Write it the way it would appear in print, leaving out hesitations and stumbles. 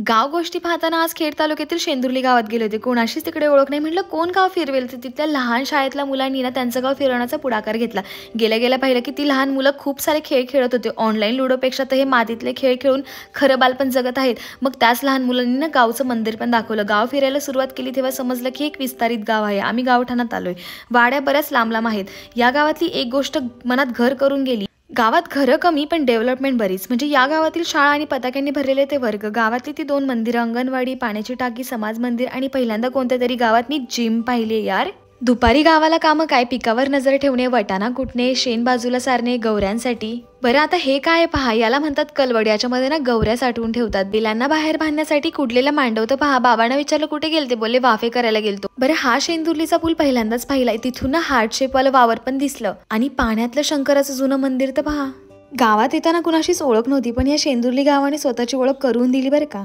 गाव गोष्टी पाहताना आज खेड तालुक्यातील शेंदुर्ली गावात गेले होते. कोणाशीच तिकडे ओळख नाही. म्हटलं कोण गाव फिरवेल, तर तिथल्या लहान शाळेतल्या मुलांनी ना त्यांचं गाव फिरवण्याचा पुढाकार घेतला. गेल्या गेल्या पाहिलं की ती लहान मुलं खूप सारे खेळ खेळत होते. ऑनलाईन लुडोपेक्षा तर हे मातीतले खेळ खेळून खरं बालपण जगत आहेत. मग त्याच लहान मुलांनी ना गावचं मंदिर पण दाखवलं. गाव फिरायला सुरुवात केली तेव्हा समजलं की एक विस्तारित गाव आहे. आम्ही गावठाणात आलोय. वाड्या बऱ्याच लांब लांब आहेत. या गावातली एक गोष्ट मनात घर करून गेली. गावात घरं कमी पण डेव्हलपमेंट बरीच. म्हणजे या गावातील शाळा आणि पताक्यांनी भरलेले ते वर्ग, गावातली ती 2 मंदिरं, अंगणवाडी, पाण्याची टाकी, समाज मंदिर आणि पहिल्यांदा कोणत्या तरी गावात मी जिम पाहिली यार. दुपारी गावाला कामं काय, पिकावर नजर ठेवणे, वाटाणा कुटणे, शेण बाजूला सारणे गौऱ्यांसाठी. बरं आता हे काय पहा, याला म्हणतात कलवड. याच्यामध्ये ना गौऱ्या साठवून ठेवतात. बिलांना बाहेर बांधण्यासाठी कुडलेला मांडव. तर पहा, बाबांना विचारलं कुठे गेलते, बोलले वाफे करायला गेलतो. बरं हा शेंदुर्लीचा पूल पहिल्यांदाच पाहिलाय. तिथून ना हार्ट शेपवालं वावर पण दिसलं आणि पाण्यातलं शंकराचं जुनं मंदिर. तर पहा, गावात येताना कुणाशीच ओळख नव्हती, पण या शेंदुर्ली गावाने स्वतःची ओळख करून दिली बरं का.